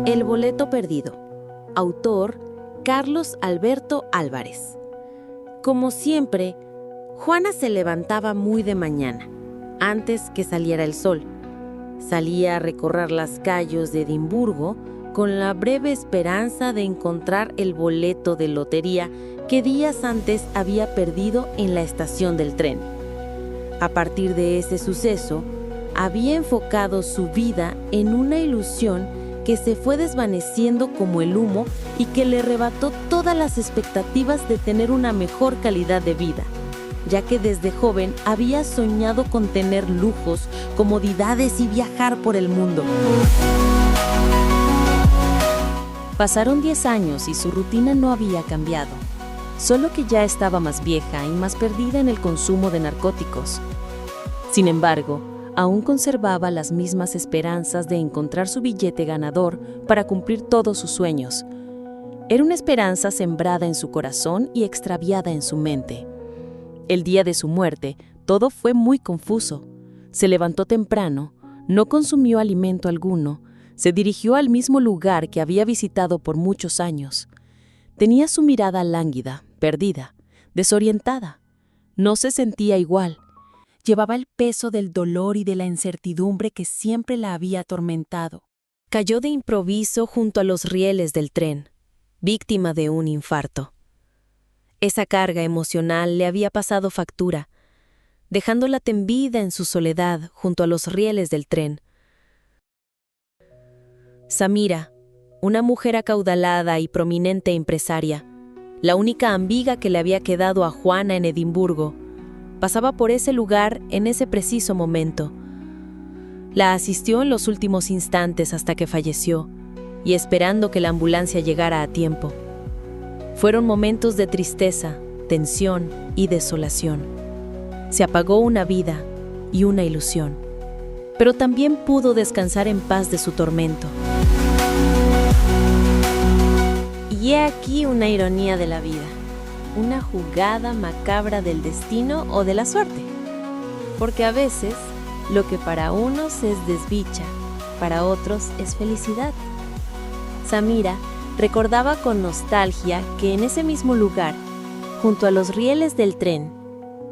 El boleto perdido. Autor Carlos Alberto Álvarez. Como siempre, Juana se levantaba muy de mañana, antes que saliera el sol. Salía a recorrer las calles de Edimburgo con la breve esperanza de encontrar el boleto de lotería que días antes había perdido en la estación del tren. A partir de ese suceso, había enfocado su vida en una ilusión que se fue desvaneciendo como el humo y que le arrebató todas las expectativas de tener una mejor calidad de vida, ya que desde joven había soñado con tener lujos, comodidades y viajar por el mundo. Pasaron 10 años y su rutina no había cambiado, solo que ya estaba más vieja y más perdida en el consumo de narcóticos. Sin embargo, aún conservaba las mismas esperanzas de encontrar su billete ganador para cumplir todos sus sueños. Era una esperanza sembrada en su corazón y extraviada en su mente. El día de su muerte, todo fue muy confuso. Se levantó temprano, no consumió alimento alguno, se dirigió al mismo lugar que había visitado por muchos años. Tenía su mirada lánguida, perdida, desorientada. No se sentía igual. Llevaba el peso del dolor y de la incertidumbre que siempre la había atormentado. Cayó de improviso junto a los rieles del tren, víctima de un infarto. Esa carga emocional le había pasado factura, dejándola tendida en su soledad junto a los rieles del tren. Samira, una mujer acaudalada y prominente empresaria, la única amiga que le había quedado a Juana en Edimburgo, pasaba por ese lugar en ese preciso momento. La asistió en los últimos instantes hasta que falleció, y esperando que la ambulancia llegara a tiempo. Fueron momentos de tristeza, tensión y desolación. Se apagó una vida y una ilusión, pero también pudo descansar en paz de su tormento. Y he aquí una ironía de la vida. Una jugada macabra del destino o de la suerte. Porque a veces, lo que para unos es desdicha, para otros es felicidad. Samira recordaba con nostalgia que en ese mismo lugar, junto a los rieles del tren,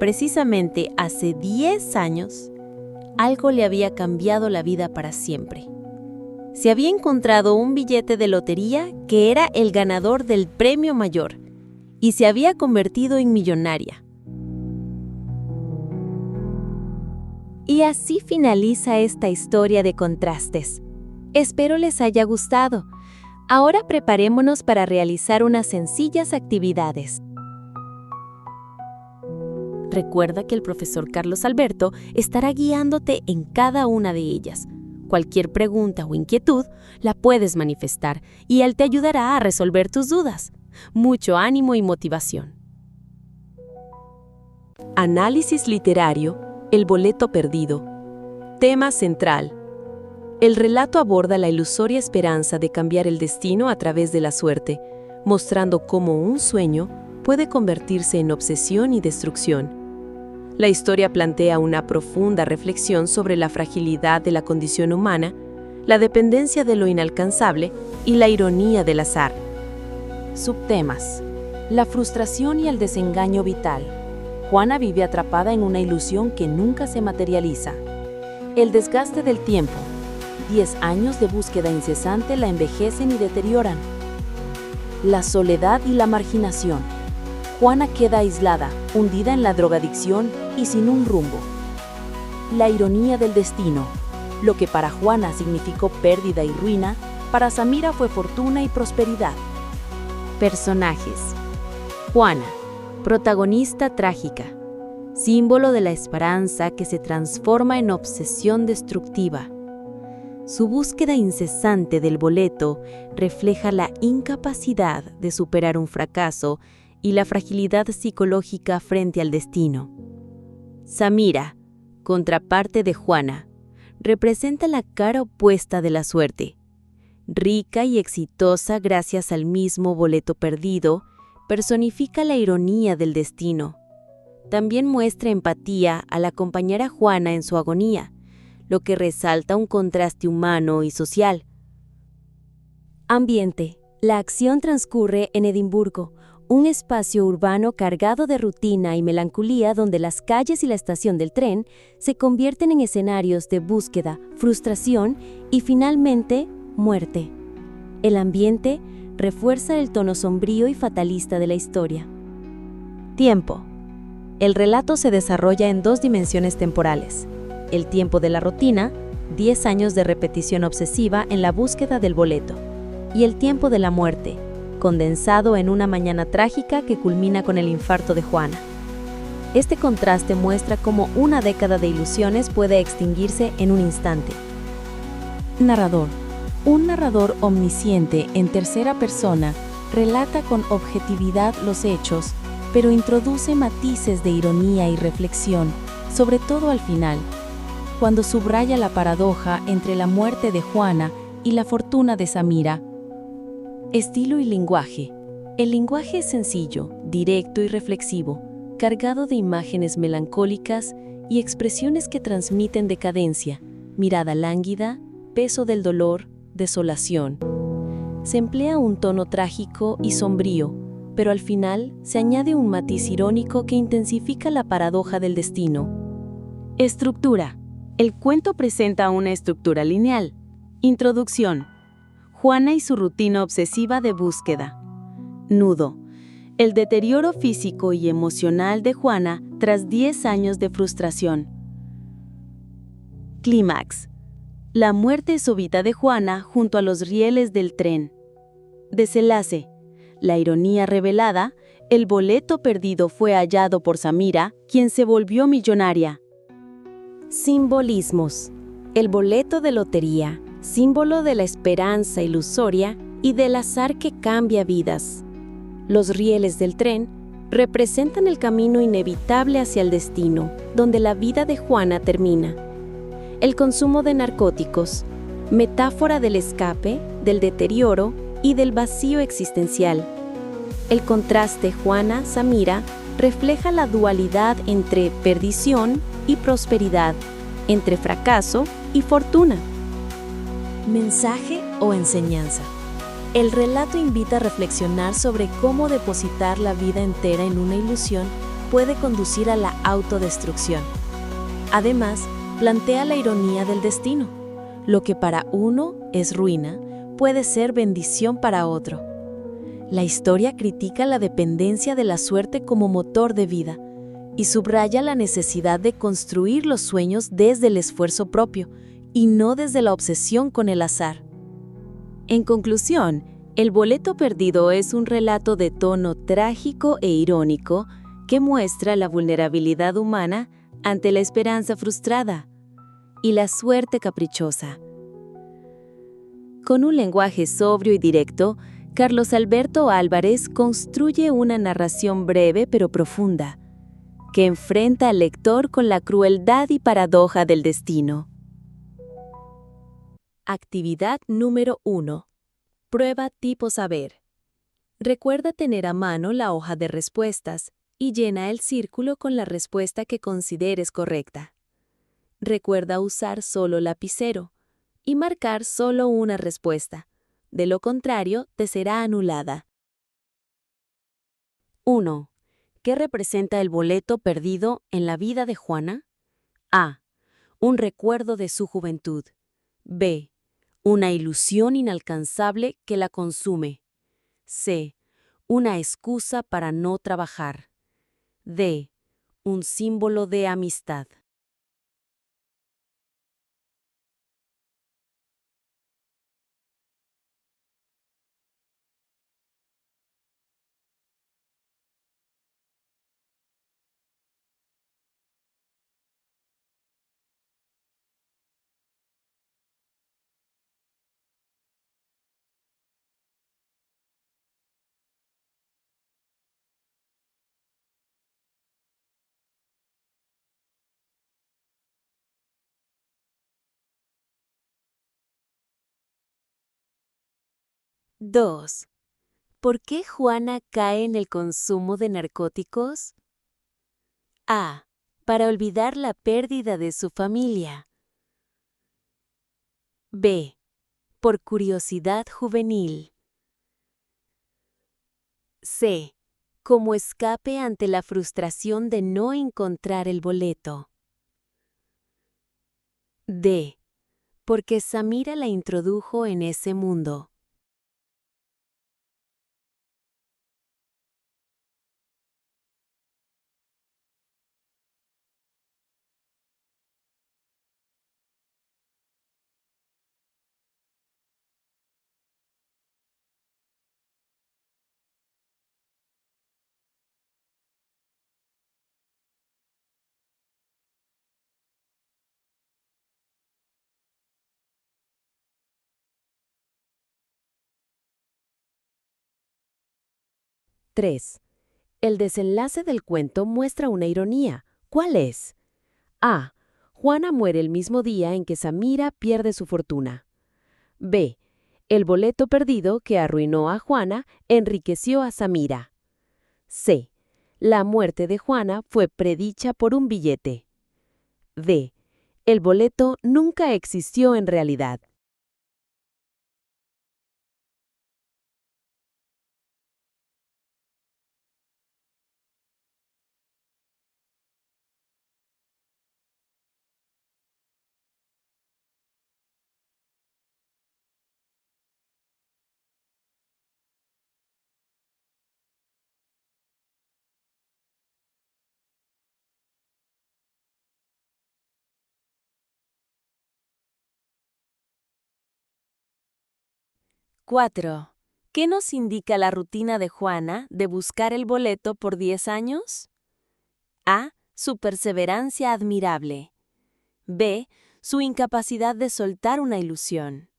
precisamente hace 10 años, algo le había cambiado la vida para siempre. Se había encontrado un billete de lotería que era el ganador del premio mayor, y se había convertido en millonaria. Y así finaliza esta historia de contrastes. Espero les haya gustado. Ahora preparémonos para realizar unas sencillas actividades. Recuerda que el profesor Carlos Alberto estará guiándote en cada una de ellas. Cualquier pregunta o inquietud la puedes manifestar y él te ayudará a resolver tus dudas. Mucho ánimo y motivación. Análisis literario, El boleto perdido. Tema central. El relato aborda la ilusoria esperanza de cambiar el destino a través de la suerte, mostrando cómo un sueño puede convertirse en obsesión y destrucción. La historia plantea una profunda reflexión sobre la fragilidad de la condición humana, la dependencia de lo inalcanzable y la ironía del azar. Subtemas: la frustración y el desengaño vital. Juana vive atrapada en una ilusión que nunca se materializa. El desgaste del tiempo. 10 años de búsqueda incesante la envejecen y deterioran. La soledad y la marginación. Juana queda aislada, hundida en la drogadicción y sin un rumbo. La ironía del destino. Lo que para Juana significó pérdida y ruina, para Samira fue fortuna y prosperidad. Personajes. Juana, protagonista trágica, símbolo de la esperanza que se transforma en obsesión destructiva. Su búsqueda incesante del boleto refleja la incapacidad de superar un fracaso y la fragilidad psicológica frente al destino. Samira, contraparte de Juana, representa la cara opuesta de la suerte. Rica y exitosa gracias al mismo boleto perdido, personifica la ironía del destino. También muestra empatía al acompañar a Juana en su agonía, lo que resalta un contraste humano y social. Ambiente. La acción transcurre en Edimburgo, un espacio urbano cargado de rutina y melancolía donde las calles y la estación del tren se convierten en escenarios de búsqueda, frustración y finalmente, muerte. El ambiente refuerza el tono sombrío y fatalista de la historia. Tiempo. El relato se desarrolla en dos dimensiones temporales. El tiempo de la rutina, 10 años de repetición obsesiva en la búsqueda del boleto, y el tiempo de la muerte, condensado en una mañana trágica que culmina con el infarto de Juana. Este contraste muestra cómo una década de ilusiones puede extinguirse en un instante. Narrador. Un narrador omnisciente en tercera persona relata con objetividad los hechos, pero introduce matices de ironía y reflexión, sobre todo al final, cuando subraya la paradoja entre la muerte de Juana y la fortuna de Samira. Estilo y lenguaje. El lenguaje es sencillo, directo y reflexivo, cargado de imágenes melancólicas y expresiones que transmiten decadencia, mirada lánguida, peso del dolor, desolación. Se emplea un tono trágico y sombrío, pero al final se añade un matiz irónico que intensifica la paradoja del destino. Estructura. El cuento presenta una estructura lineal. Introducción. Juana y su rutina obsesiva de búsqueda. Nudo. El deterioro físico y emocional de Juana tras 10 años de frustración. Clímax. La muerte súbita de Juana junto a los rieles del tren. Desenlace. La ironía revelada, el boleto perdido fue hallado por Samira, quien se volvió millonaria. Simbolismos. El boleto de lotería, símbolo de la esperanza ilusoria y del azar que cambia vidas. Los rieles del tren representan el camino inevitable hacia el destino, donde la vida de Juana termina. El consumo de narcóticos, metáfora del escape, del deterioro y del vacío existencial. El contraste Juana-Samira refleja la dualidad entre perdición y prosperidad, entre fracaso y fortuna. Mensaje o enseñanza. El relato invita a reflexionar sobre cómo depositar la vida entera en una ilusión puede conducir a la autodestrucción. Además, plantea la ironía del destino. Lo que para uno es ruina, puede ser bendición para otro. La historia critica la dependencia de la suerte como motor de vida y subraya la necesidad de construir los sueños desde el esfuerzo propio y no desde la obsesión con el azar. En conclusión, El boleto perdido es un relato de tono trágico e irónico que muestra la vulnerabilidad humana ante la esperanza frustrada y la suerte caprichosa. Con un lenguaje sobrio y directo, Carlos Alberto Álvarez construye una narración breve pero profunda, que enfrenta al lector con la crueldad y paradoja del destino. Actividad número 1. Prueba tipo saber. Recuerda tener a mano la hoja de respuestas y llena el círculo con la respuesta que consideres correcta. Recuerda usar solo lapicero y marcar solo una respuesta. De lo contrario, te será anulada. 1. ¿Qué representa el boleto perdido en la vida de Juana? A. Un recuerdo de su juventud. B. Una ilusión inalcanzable que la consume. C. Una excusa para no trabajar. D. Un símbolo de amistad. Dos. ¿Por qué Juana cae en el consumo de narcóticos? A. Para olvidar la pérdida de su familia. B. Por curiosidad juvenil. C. Como escape ante la frustración de no encontrar el boleto. D. Porque Samira la introdujo en ese mundo. Tres. El desenlace del cuento muestra una ironía. ¿Cuál es? A. Juana muere el mismo día en que Samira pierde su fortuna. B. El boleto perdido que arruinó a Juana enriqueció a Samira. C. La muerte de Juana fue predicha por un billete. D. El boleto nunca existió en realidad. Cuatro. ¿Qué nos indica la rutina de Juana de buscar el boleto por 10 años? A. Su perseverancia admirable. B. Su incapacidad de soltar una ilusión.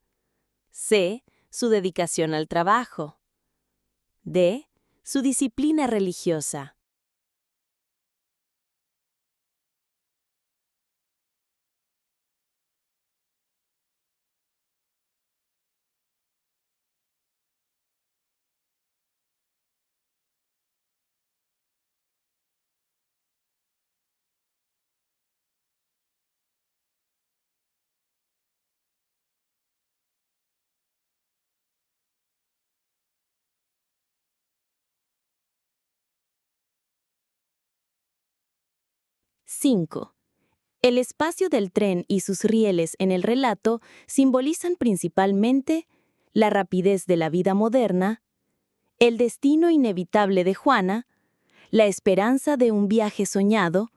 C. Su dedicación al trabajo. D. Su disciplina religiosa. Cinco. El espacio del tren y sus rieles en el relato simbolizan principalmente la rapidez de la vida moderna, el destino inevitable de Juana, la esperanza de un viaje soñado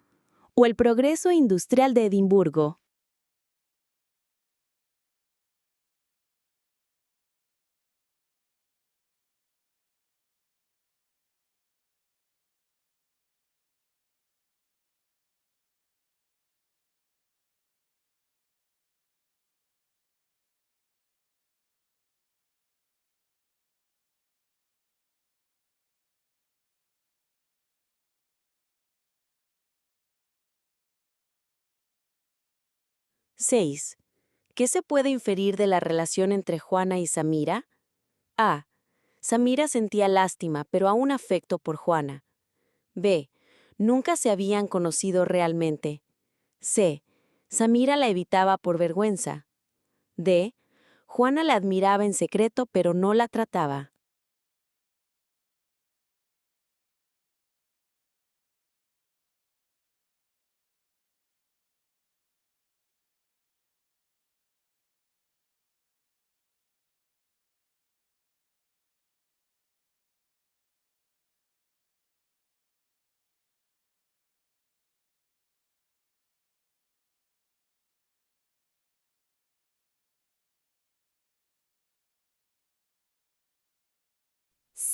o el progreso industrial de Edimburgo. Seis. ¿Qué se puede inferir de la relación entre Juana y Samira? A. Samira sentía lástima, pero aún afecto por Juana. B. Nunca se habían conocido realmente. C. Samira la evitaba por vergüenza. D. Juana la admiraba en secreto, pero no la trataba.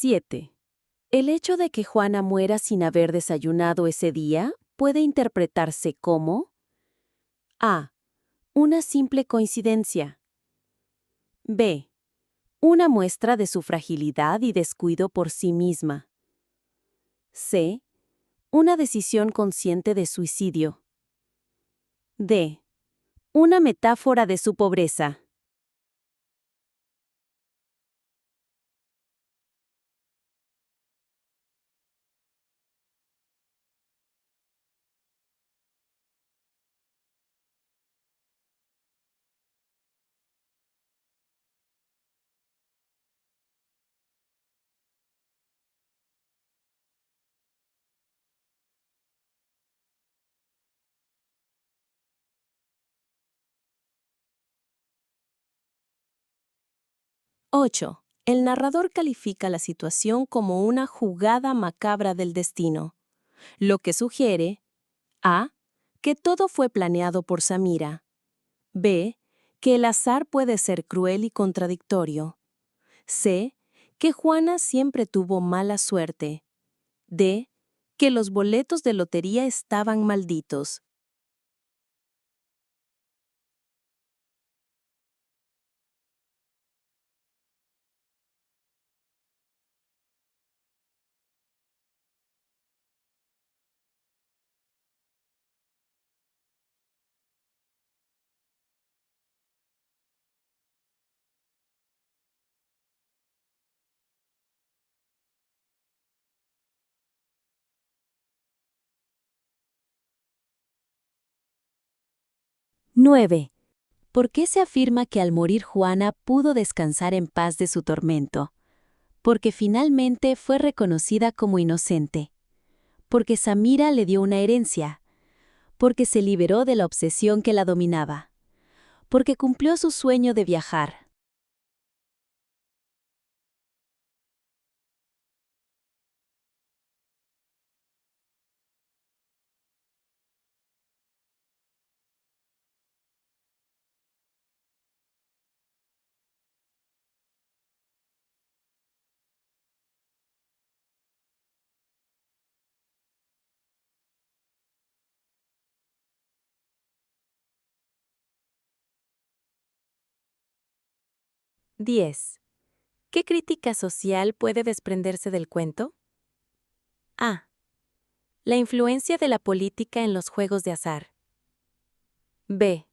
Siete. El hecho de que Juana muera sin haber desayunado ese día puede interpretarse como A. Una simple coincidencia. B. Una muestra de su fragilidad y descuido por sí misma. C. Una decisión consciente de suicidio. D. Una metáfora de su pobreza. 8. El narrador califica la situación como una jugada macabra del destino, lo que sugiere A. Que todo fue planeado por Samira. B. Que el azar puede ser cruel y contradictorio. C. Que Juana siempre tuvo mala suerte. D. Que los boletos de lotería estaban malditos. ¡9! ¿Por qué se afirma que al morir Juana pudo descansar en paz de su tormento? Porque finalmente fue reconocida como inocente. Porque Samira le dio una herencia. Porque se liberó de la obsesión que la dominaba. Porque cumplió su sueño de viajar. ¡10! ¿Qué crítica social puede desprenderse del cuento? A. La influencia de la política en los juegos de azar. B.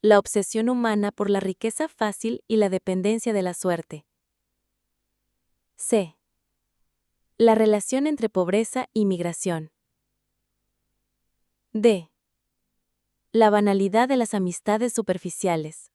La obsesión humana por la riqueza fácil y la dependencia de la suerte. C. La relación entre pobreza y migración. D. La banalidad de las amistades superficiales.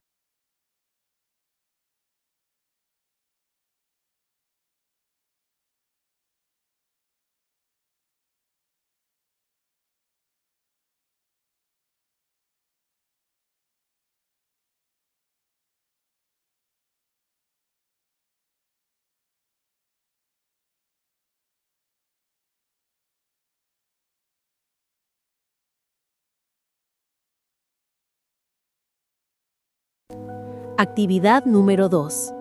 Actividad número 2.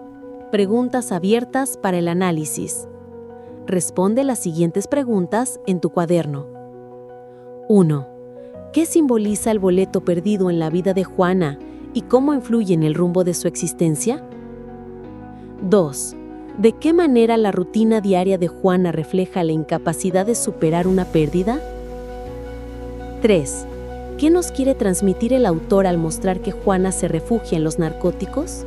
Preguntas abiertas para el análisis. Responde las siguientes preguntas en tu cuaderno. 1. ¿Qué simboliza el boleto perdido en la vida de Juana y cómo influye en el rumbo de su existencia? 2. ¿De qué manera la rutina diaria de Juana refleja la incapacidad de superar una pérdida? 3. ¿Qué nos quiere transmitir el autor al mostrar que Juana se refugia en los narcóticos?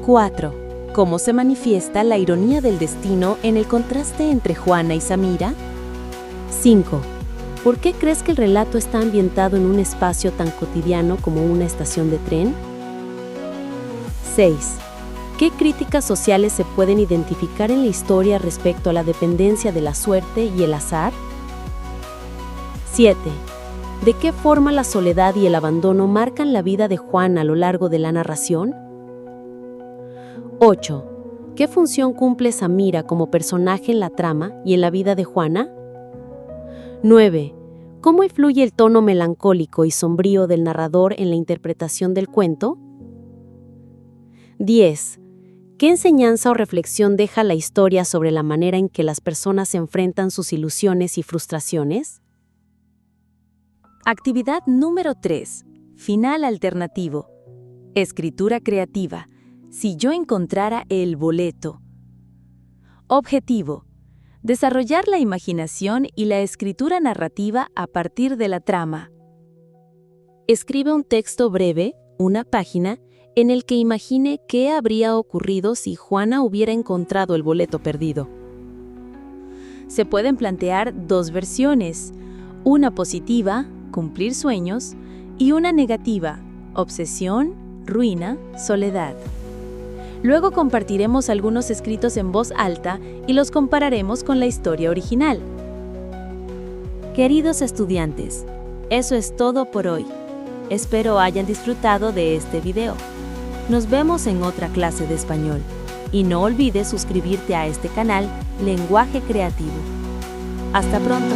4. ¿Cómo se manifiesta la ironía del destino en el contraste entre Juana y Samira? 5. ¿Por qué crees que el relato está ambientado en un espacio tan cotidiano como una estación de tren? 6. ¿Qué críticas sociales se pueden identificar en la historia respecto a la dependencia de la suerte y el azar? 7. ¿De qué forma la soledad y el abandono marcan la vida de Juana a lo largo de la narración? 8. ¿Qué función cumple Samira como personaje en la trama y en la vida de Juana? 9. ¿Cómo influye el tono melancólico y sombrío del narrador en la interpretación del cuento? 10. ¿Qué enseñanza o reflexión deja la historia sobre la manera en que las personas enfrentan sus ilusiones y frustraciones? Actividad número 3. Final alternativo. Escritura creativa. Si yo encontrara el boleto. Objetivo. Desarrollar la imaginación y la escritura narrativa a partir de la trama. Escribe un texto breve, una página, en el que imagine qué habría ocurrido si Juana hubiera encontrado el boleto perdido. Se pueden plantear dos versiones, una positiva, cumplir sueños, y una negativa, obsesión, ruina, soledad. Luego compartiremos algunos escritos en voz alta y los compararemos con la historia original. Queridos estudiantes, eso es todo por hoy. Espero hayan disfrutado de este video. Nos vemos en otra clase de español. Y no olvides suscribirte a este canal Lenguaje Creativo. Hasta pronto.